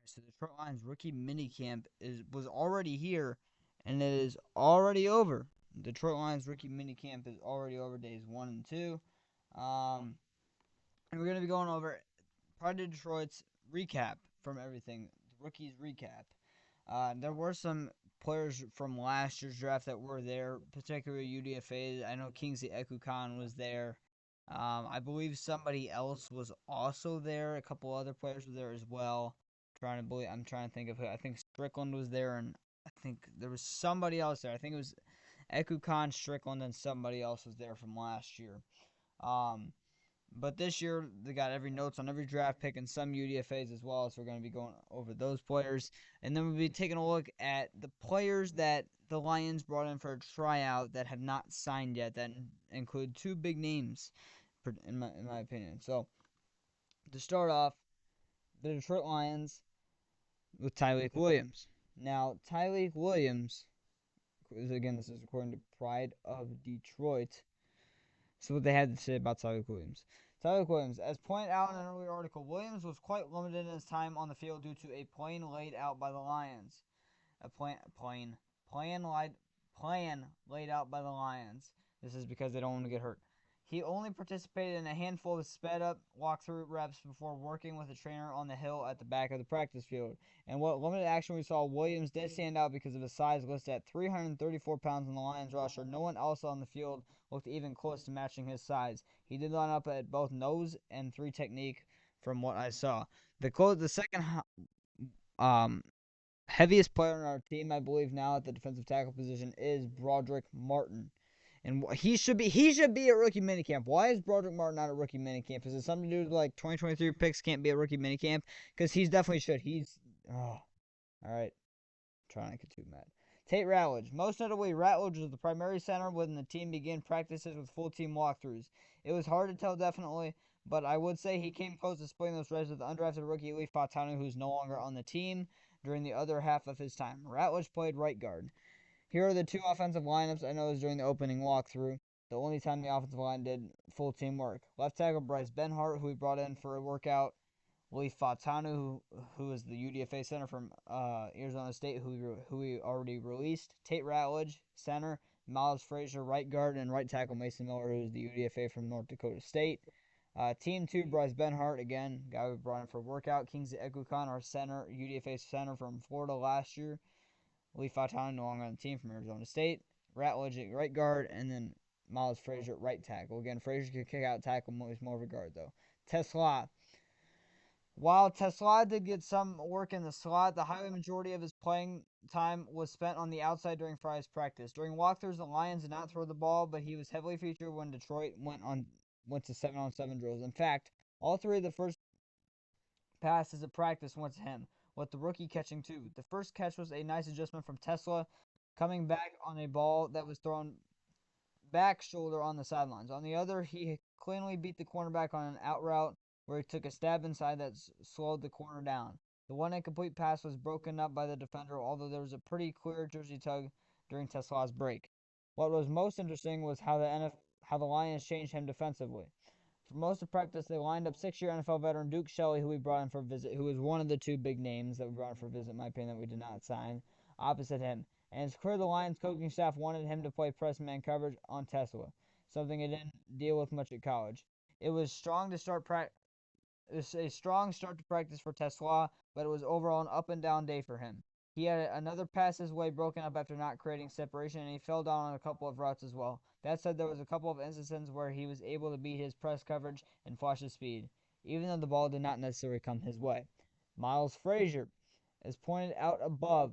So the Detroit Lions rookie minicamp was already here, and it is already over. Detroit Lions rookie minicamp is already over days 1 and 2. Um, and we're gonna be going over part of Detroit's recap from everything, the rookies recap. There were some players from last year's draft that were there, particularly UDFA. I know Kingsley Ekukon was there. I believe somebody else was also there. A couple other players were there as well. I'm trying to think of who. I think Strickland was there, and I think there was somebody else there. I think it was Ekukon, Strickland, and somebody else was there from last year. Um, but this year, they got every notes on every draft pick and some UDFAs as well, so we're going to be going over those players. And then we'll be taking a look at the players that the Lions brought in for a tryout that have not signed yet, that include two big names, in my opinion. So, to start off, the Detroit Lions with Tyleik Williams. Now, Tyleik Williams, again, this is according to Pride of Detroit. So what they had to say about Tyleik Williams. Tyleik Williams, as pointed out in an earlier article, Williams was quite limited in his time on the field due to a plan laid out by the Lions. A plan laid out by the Lions. This is because they don't want to get hurt. He only participated in a handful of sped-up walkthrough reps before working with a trainer on the hill at the back of the practice field. And what limited action we saw, Williams did stand out because of his size, listed at 334 pounds on the Lions roster. No one else on the field looked even close to matching his size. He did line up at both nose and 3 technique from what I saw. The second heaviest player on our team, I believe now at the defensive tackle position, is Broderick Martin. And he should be a rookie minicamp. Why is Broderick Martin not a rookie minicamp? Is it something to do with like 2023 picks can't be a rookie minicamp? Because he's definitely should. All right. Trying not to get too mad. Tate Ratledge. Most notably, Ratledge was the primary center when the team began practices with full team walkthroughs. It was hard to tell definitely, but I would say he came close to splitting those reps with the undrafted rookie Lee Fatanu, who's no longer on the team during the other half of his time. Ratledge played right guard. Here are the two offensive lineups I noticed during the opening walkthrough. The only time the offensive line did full team work. Left tackle Bryce Benhart, who we brought in for a workout. Leif Fatanu, who is the UDFA center from Arizona State, who we already released. Tate Ratledge, center. Miles Frazier, right guard, and right tackle Mason Miller, who is the UDFA from North Dakota State. Team 2, Bryce Benhart, again, guy we brought in for a workout. Kingsley Ekukon, our center, UDFA center from Florida last year. Lee Fatanu, no longer on the team from Arizona State. Ratledge at right guard, and then Miles Frazier at right tackle. Again, Frazier could kick out tackle, he's more of a guard, though. TeSlaa. While TeSlaa did get some work in the slot, the highly majority of his playing time was spent on the outside during Friday's practice. During walkthroughs, the Lions did not throw the ball, but he was heavily featured when Detroit went to 7-on-7 drills. In fact, all three of the first passes at practice went to him, with the rookie catching 2. The first catch was a nice adjustment from TeSlaa, coming back on a ball that was thrown back shoulder on the sidelines. On the other, he cleanly beat the cornerback on an out route where he took a stab inside that slowed the corner down. The one incomplete pass was broken up by the defender, although there was a pretty clear jersey tug during TeSlaa's break. What was most interesting was how the Lions changed him defensively. For most of practice, they lined up 6-year NFL veteran Duke Shelley, who we brought in for a visit, who was one of the two big names that we brought in for a visit, in my opinion, that we did not sign, opposite him. And it's clear the Lions coaching staff wanted him to play press man coverage on TeSlaa, something he didn't deal with much at college. It was a strong start to practice for TeSlaa, but it was overall an up and down day for him. He had another pass his way broken up after not creating separation, and he fell down on a couple of routes as well. That said, there was a couple of instances where he was able to beat his press coverage and flash his speed, even though the ball did not necessarily come his way. Miles Frazier, as pointed out above,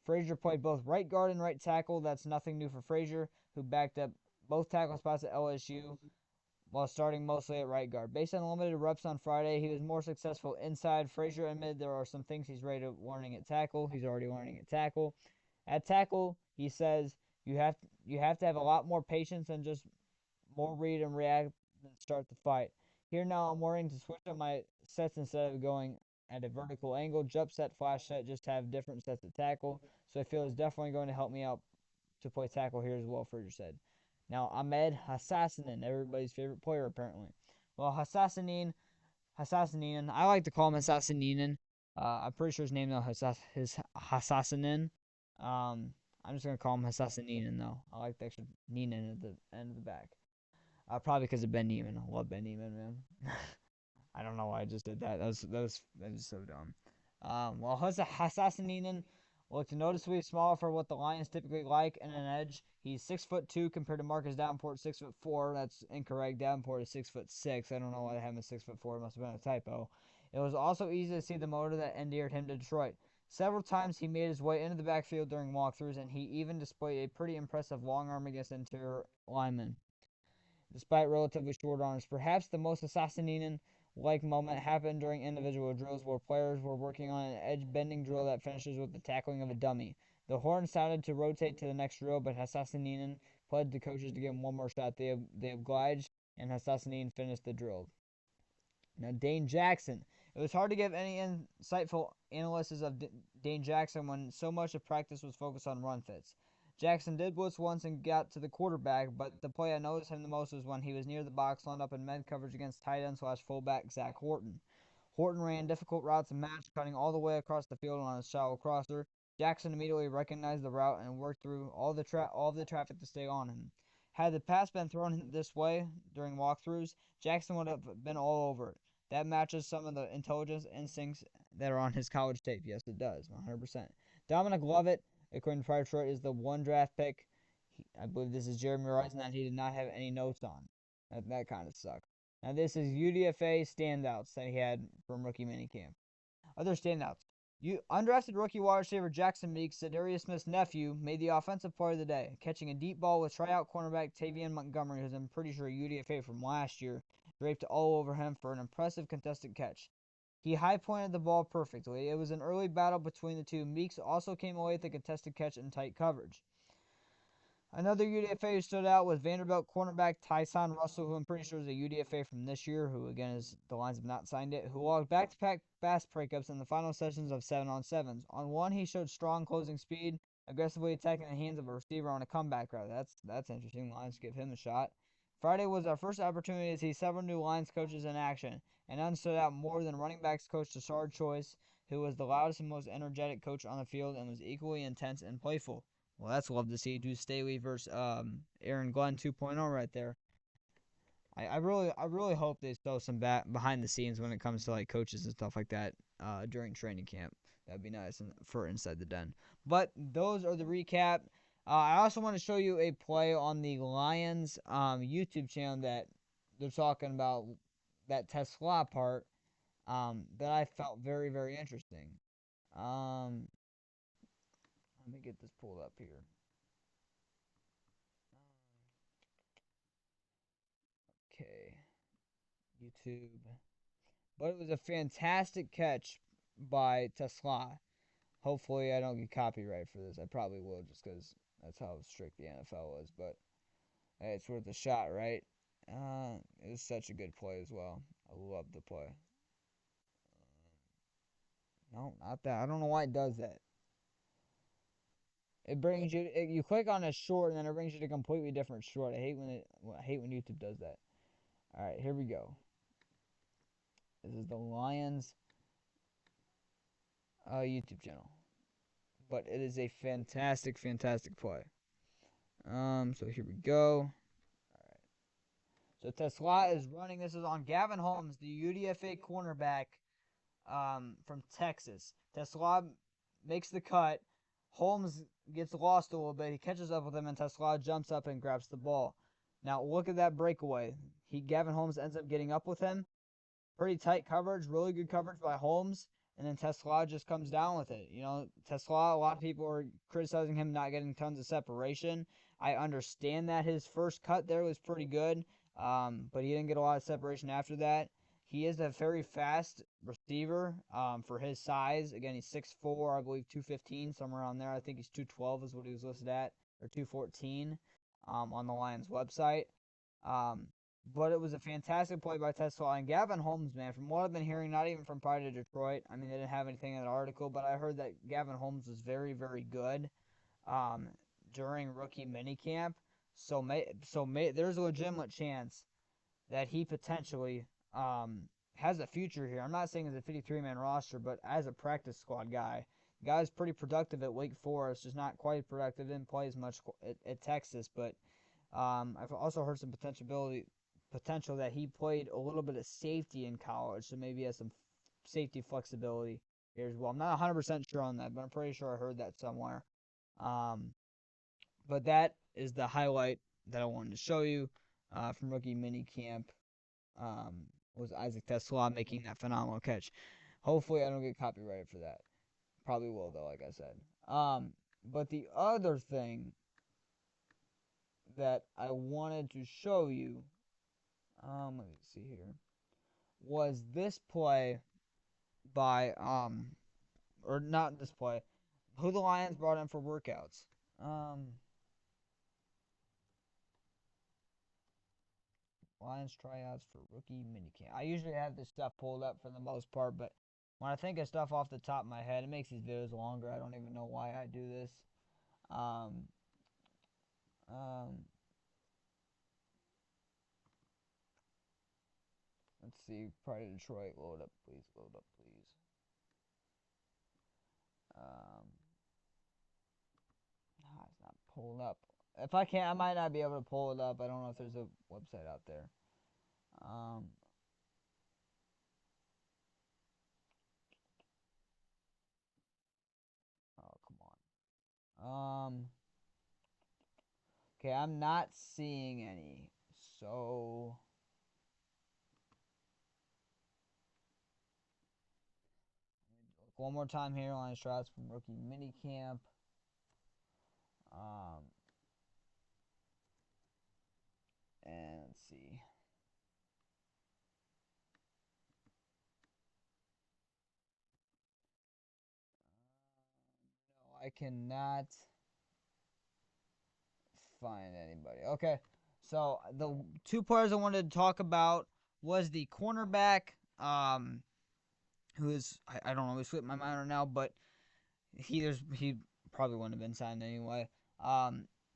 Frazier played both right guard and right tackle. That's nothing new for Frazier, who backed up both tackle spots at LSU while starting mostly at right guard. Based on the limited reps on Friday, he was more successful inside. Frazier admitted there are some things he's ready to learning at tackle. He's already learning at tackle. At tackle, he says you have to have a lot more patience and just more read and react than start the fight. Here now I'm worrying to switch up my sets instead of going at a vertical angle. Jump set, flash set, just have different sets of tackle. So I feel it's definitely going to help me out to play tackle here as well, Frazier said. Now, Ahmed Hassanein, everybody's favorite player apparently. Well, Hassanein, I like to call him Hassanein. I'm pretty sure his name though his Hassanein. I'm just gonna call him Hassanein though. I like the extra Neenan at the end of the back. Probably because of Ben Neiman. I love Ben Neiman, man. I don't know why I just did that. That was so dumb. Well, Hassanein looked noticeably smaller for what the Lions typically like in an edge. He's 6'2" compared to Marcus Davenport 6'4". That's incorrect. Davenport is 6'6". I don't know why they have him at 6'4". It must have been a typo. It was also easy to see the motor that endeared him to Detroit. Several times he made his way into the backfield during walkthroughs, and he even displayed a pretty impressive long arm against interior linemen, despite relatively short arms. Perhaps the most Hassanein-like moment happened during individual drills where players were working on an edge-bending drill that finishes with the tackling of a dummy. The horn sounded to rotate to the next drill, but Hassanein pled to coaches to give him one more shot. They obliged, and Hassanein finished the drill. Now, Dane Jackson. It was hard to give any insightful analysis of Dane Jackson when so much of practice was focused on run fits. Jackson did blitz once and got to the quarterback, but the play I noticed him the most was when he was near the box, lined up in med coverage against tight end / fullback Zach Horton. Horton ran difficult routes and match, cutting all the way across the field on a shallow crosser. Jackson immediately recognized the route and worked through all of the traffic to stay on him. Had the pass been thrown this way during walkthroughs, Jackson would have been all over it. That matches some of the intelligence instincts that are on his college tape. Yes, it does, 100%. Dominic Lovett, according to Pride Detroit, is the one draft pick. I believe this is Jeremy Rice, and that he did not have any notes on. That kind of sucks. Now, this is UDFA standouts that he had from rookie minicamp. Other standouts. Undrafted rookie wide receiver Jackson Meeks, Za'Darius Smith's nephew, made the offensive player of the day, catching a deep ball with tryout cornerback Tavian Montgomery, who's I'm pretty sure UDFA from last year, draped all over him for an impressive contested catch. He high-pointed the ball perfectly. It was an early battle between the two. Meeks also came away with a contested catch in tight coverage. Another UDFA who stood out was Vanderbilt cornerback Tyson Russell, who I'm pretty sure is a UDFA from this year, who again is the Lions have not signed it, who logged back-to-back pass breakups in the final sessions of 7-on-7s. On one, he showed strong closing speed, aggressively attacking the hands of a receiver on a comeback route. That's interesting. The Lions give him a shot. Friday was our first opportunity to see several new Lions coaches in action, and none stood out more than running backs coach Tashard Choice, who was the loudest and most energetic coach on the field and was equally intense and playful. Well, that's love to see. Deuce Staley versus Aaron Glenn 2.0 right there. I really hope they throw some behind the scenes when it comes to like coaches and stuff like that during training camp. That'd be nice for Inside the Den. But those are the recap. I also want to show you a play on the Lions YouTube channel that they're talking about, that TeSlaa part, that I felt very, very interesting. Um, Let me get this pulled up here. Okay, YouTube. But it was a fantastic catch by TeSlaa. Hopefully, I don't get copyright for this. I probably will, just because that's how strict the NFL was. But hey, it's worth a shot, right? It was such a good play as well. I love the play. No, not that. I don't know why it does that. It brings you. You click on a short, and then it brings you to a completely different short. I hate when YouTube does that. All right, here we go. This is the Lions YouTube channel, but it is a fantastic, fantastic play. So here we go. So TeSlaa is running. This is on Gavin Holmes, the UDFA cornerback from Texas. TeSlaa makes the cut. Holmes gets lost a little bit. He catches up with him, and TeSlaa jumps up and grabs the ball. Now look at that breakaway. Gavin Holmes ends up getting up with him. Pretty tight coverage, really good coverage by Holmes, and then TeSlaa just comes down with it. You know, TeSlaa, a lot of people are criticizing him not getting tons of separation. I understand that his first cut there was pretty good, but he didn't get a lot of separation after that. He is a very fast receiver for his size. Again, he's 6'4", I believe 215, somewhere around there. I think he's 212 is what he was listed at, or 214 on the Lions website. But it was a fantastic play by TeSlaa. And Gavin Holmes, man, from what I've been hearing, not even from Pride of Detroit, I mean, they didn't have anything in the article, but I heard that Gavin Holmes was very, very good during rookie minicamp. So there's a legitimate chance that he potentially has a future here. I'm not saying as a 53-man roster, but as a practice squad guy. The guy's pretty productive at Wake Forest, just not quite productive. Didn't play as much at Texas, but I've also heard some potential that he played a little bit of safety in college, so maybe he has some safety flexibility here as well. I'm not 100% sure on that, but I'm pretty sure I heard that somewhere. But that is the highlight that I wanted to show you from rookie minicamp. Was Isaac TeSlaa making that phenomenal catch. Hopefully I don't get copyrighted for that. Probably will though, like I said. But the other thing that I wanted to show you, let me see here, was this play by or not this play, who the Lions brought in for workouts. Lions tryouts for rookie minicamp. I usually have this stuff pulled up for the most part, but when I think of stuff off the top of my head, it makes these videos longer. I don't even know why I do this. Let's see. Pride of Detroit. Load up, please. Load up, please. It's not pulling up. If I can't, I might not be able to pull it up. I don't know if there's a website out there. Oh, come on. Okay, I'm not seeing any. So one more time here. Lions tryouts from rookie minicamp. And let's see. No, I cannot find anybody. Okay, so the two players I wanted to talk about was the cornerback, who is I don't know, he slipped my mind right now, but he probably wouldn't have been signed anyway.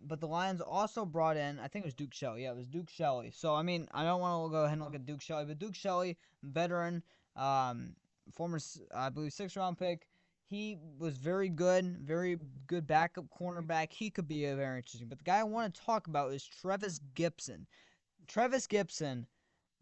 But the Lions also brought in, I think it was Duke Shelley. Yeah, it was Duke Shelley. So I mean, I don't want to go ahead and look at Duke Shelley, but Duke Shelley, veteran, former I believe 6th-round pick. He was very good backup cornerback. He could be a very interesting. But the guy I want to talk about is Trevis Gipson. Trevis Gipson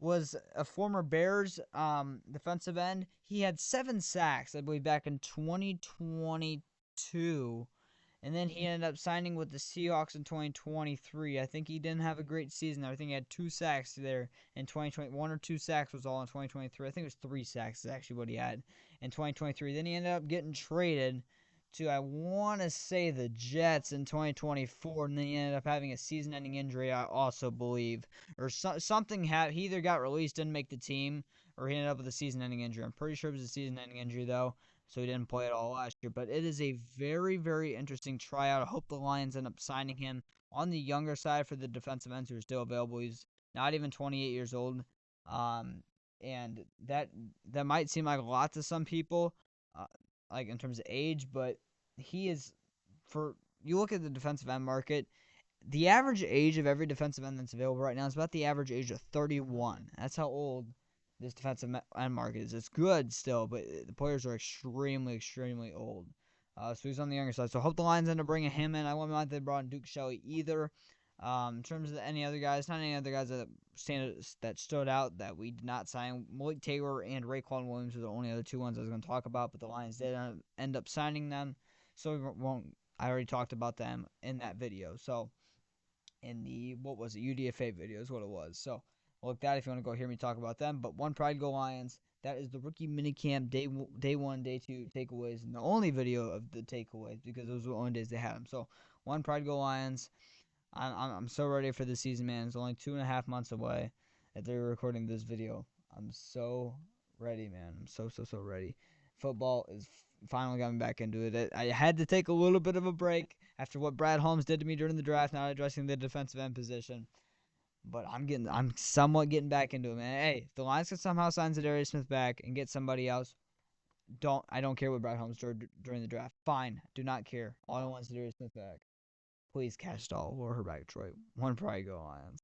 was a former Bears defensive end. He had 7 sacks, I believe, back in 2022. And then he ended up signing with the Seahawks in 2023. I think he didn't have a great season there. I think he had 2 sacks there in 2020. 1 or 2 sacks was all in 2023. I think it was 3 sacks is actually what he had in 2023. Then he ended up getting traded to, I want to say, the Jets in 2024. And then he ended up having a season-ending injury, I also believe. Or something happened. He either got released, didn't make the team, or he ended up with a season-ending injury. I'm pretty sure it was a season-ending injury, though. So he didn't play at all last year. But it is a very, very interesting tryout. I hope the Lions end up signing him on the younger side for the defensive ends who are still available. He's not even 28 years old. And that might seem like a lot to some people, like in terms of age, but he is, for you look at the defensive end market, the average age of every defensive end that's available right now is about the average age of 31. That's how old this defensive end market is. It's good still, but the players are extremely, extremely old. So he's on the younger side. So I hope the Lions end up bringing him in. I wouldn't mind if they brought in Duke Shelley either. In terms of any other guys, not any other guys that stood out that we did not sign. Malik Taylor and Raekwon Williams are the only other 2 ones I was going to talk about, but the Lions did end up signing them. So I already talked about them in that video. So in the, UDFA video is what it was. So look that if you want to go hear me talk about them. But one Pride Go Lions. That is the rookie minicamp day 1, day 2 takeaways, and the only video of the takeaways because those were the only days they had them. So one Pride Go Lions. I'm so ready for the season, man. It's only 2.5 months away that they're recording this video. I'm so ready, man. I'm so ready. Football is finally getting back into it. I had to take a little bit of a break after what Brad Holmes did to me during the draft, not addressing the defensive end position. But I'm somewhat getting back into it, man. Hey, if the Lions can somehow sign Zadarius Smith back and get somebody else, I don't care what Brad Holmes did during the draft. Fine, do not care. All I want is Zadarius Smith back. Please catch it all. We'll her back, Detroit. One Pride Go Lions.